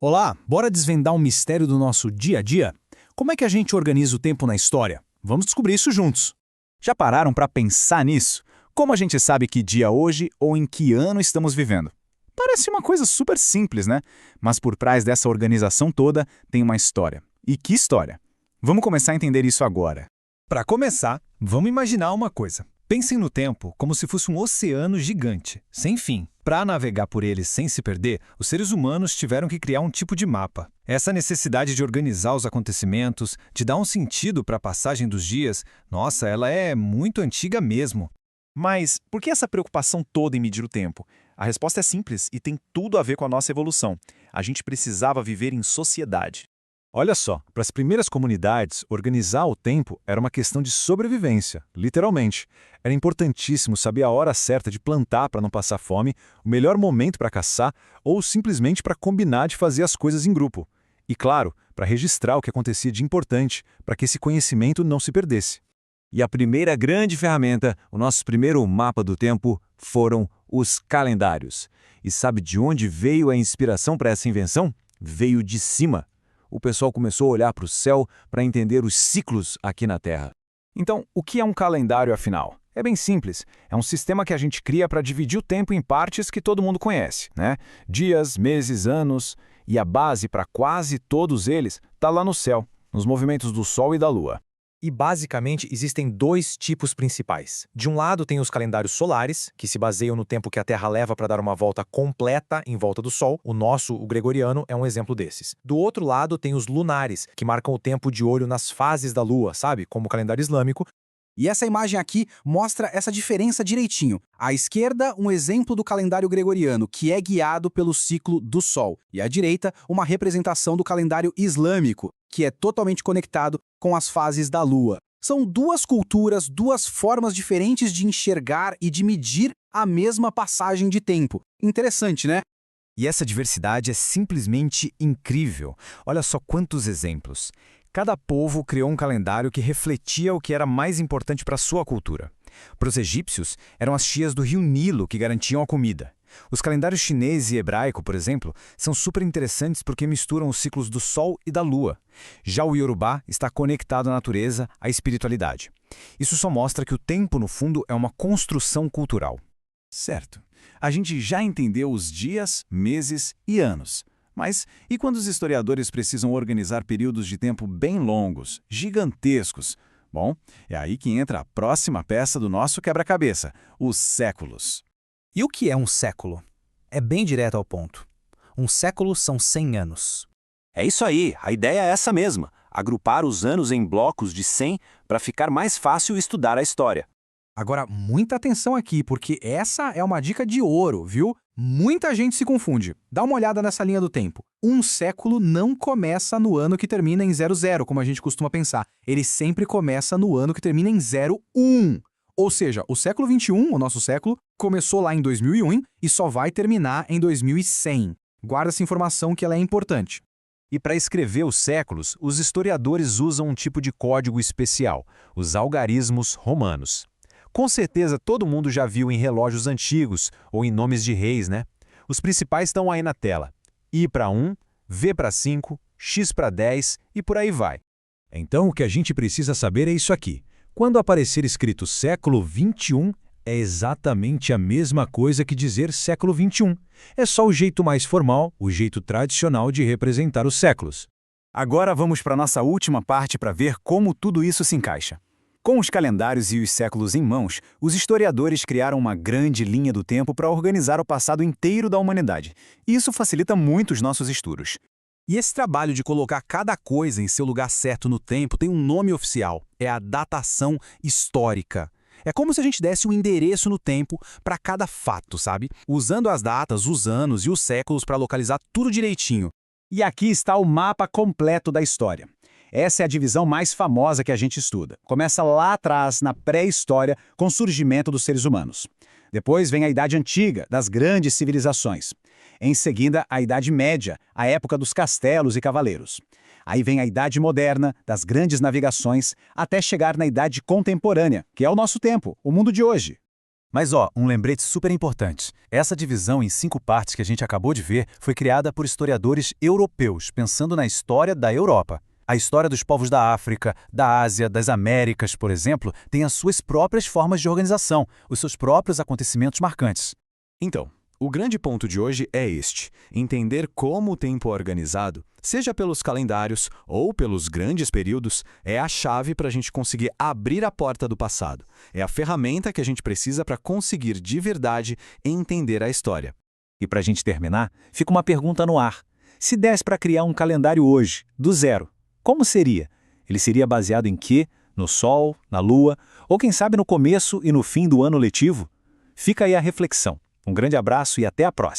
Olá, bora desvendar um mistério do nosso dia a dia? Como é que a gente organiza o tempo na história? Vamos descobrir isso juntos. Já pararam para pensar nisso? Como a gente sabe que dia hoje ou em que ano estamos vivendo? Parece uma coisa super simples, né? Mas por trás dessa organização toda tem uma história. E que história? Vamos começar a entender isso agora. Para começar, vamos imaginar uma coisa. Pensem no tempo como se fosse um oceano gigante, sem fim. Para navegar por ele sem se perder, os seres humanos tiveram que criar um tipo de mapa. Essa necessidade de organizar os acontecimentos, de dar um sentido para a passagem dos dias, nossa, ela é muito antiga mesmo. Mas por que essa preocupação toda em medir o tempo? A resposta é simples e tem tudo a ver com a nossa evolução. A gente precisava viver em sociedade. Olha só, para as primeiras comunidades, organizar o tempo era uma questão de sobrevivência, literalmente. Era importantíssimo saber a hora certa de plantar para não passar fome, o melhor momento para caçar ou simplesmente para combinar de fazer as coisas em grupo. E, claro, para registrar o que acontecia de importante, para que esse conhecimento não se perdesse. E a primeira grande ferramenta, o nosso primeiro mapa do tempo, foram os calendários. E sabe de onde veio a inspiração para essa invenção? Veio de cima. O pessoal começou a olhar para o céu para entender os ciclos aqui na Terra. Então, o que é um calendário, afinal? É bem simples. É um sistema que a gente cria para dividir o tempo em partes que todo mundo conhece, né? Dias, meses, anos. E a base para quase todos eles está lá no céu, nos movimentos do Sol e da Lua. E basicamente existem dois tipos principais. De um lado tem os calendários solares, que se baseiam no tempo que a Terra leva para dar uma volta completa em volta do Sol. O nosso, o gregoriano, é um exemplo desses. Do outro lado tem os lunares, que marcam o tempo de olho nas fases da Lua, sabe? Como o calendário islâmico. E essa imagem aqui mostra essa diferença direitinho. À esquerda, um exemplo do calendário gregoriano, que é guiado pelo ciclo do Sol. E à direita, uma representação do calendário islâmico, que é totalmente conectado com as fases da Lua. São duas culturas, duas formas diferentes de enxergar e de medir a mesma passagem de tempo. Interessante, né? E essa diversidade é simplesmente incrível. Olha só quantos exemplos. Cada povo criou um calendário que refletia o que era mais importante para sua cultura. Para os egípcios, eram as chias do rio Nilo que garantiam a comida. Os calendários chinês e hebraico, por exemplo, são super interessantes porque misturam os ciclos do Sol e da Lua. Já o Yorubá está conectado à natureza, à espiritualidade. Isso só mostra que o tempo, no fundo, é uma construção cultural. Certo. A gente já entendeu os dias, meses e anos. Mas e quando os historiadores precisam organizar períodos de tempo bem longos, gigantescos? Bom, é aí que entra a próxima peça do nosso quebra-cabeça, os séculos. E o que é um século? É bem direto ao ponto. Um século são 100 anos. É isso aí, a ideia é essa mesma, agrupar os anos em blocos de 100 para ficar mais fácil estudar a história. Agora, muita atenção aqui, porque essa é uma dica de ouro, viu? Muita gente se confunde. Dá uma olhada nessa linha do tempo. Um século não começa no ano que termina em 00, como a gente costuma pensar. Ele sempre começa no ano que termina em 01. Ou seja, o século XXI, o nosso século, começou lá em 2001 e só vai terminar em 2100. Guarda essa informação que ela é importante. E para escrever os séculos, os historiadores usam um tipo de código especial, os algarismos romanos. Com certeza todo mundo já viu em relógios antigos ou em nomes de reis, né? Os principais estão aí na tela. I para 1, V para 5, X para 10 e por aí vai. Então o que a gente precisa saber é isso aqui. Quando aparecer escrito século XXI, é exatamente a mesma coisa que dizer século XXI. É só o jeito mais formal, o jeito tradicional de representar os séculos. Agora vamos para a nossa última parte para ver como tudo isso se encaixa. Com os calendários e os séculos em mãos, os historiadores criaram uma grande linha do tempo para organizar o passado inteiro da humanidade. E isso facilita muito os nossos estudos. E esse trabalho de colocar cada coisa em seu lugar certo no tempo tem um nome oficial. É a datação histórica. É como se a gente desse um endereço no tempo para cada fato, sabe? Usando as datas, os anos e os séculos para localizar tudo direitinho. E aqui está o mapa completo da história. Essa é a divisão mais famosa que a gente estuda. Começa lá atrás, na pré-história, com o surgimento dos seres humanos. Depois vem a Idade Antiga, das grandes civilizações. Em seguida, a Idade Média, a época dos castelos e cavaleiros. Aí vem a Idade Moderna, das grandes navegações, até chegar na Idade Contemporânea, que é o nosso tempo, o mundo de hoje. Mas um lembrete super importante. Essa divisão em 5 partes que a gente acabou de ver foi criada por historiadores europeus, pensando na história da Europa. A história dos povos da África, da Ásia, das Américas, por exemplo, tem as suas próprias formas de organização, os seus próprios acontecimentos marcantes. Então, o grande ponto de hoje é este: entender como o tempo é organizado, seja pelos calendários ou pelos grandes períodos, é a chave para a gente conseguir abrir a porta do passado. É a ferramenta que a gente precisa para conseguir de verdade entender a história. E para a gente terminar, fica uma pergunta no ar. Se desse para criar um calendário hoje, do zero, como seria? Ele seria baseado em quê? No Sol, na Lua, ou quem sabe no começo e no fim do ano letivo? Fica aí a reflexão. Um grande abraço e até a próxima.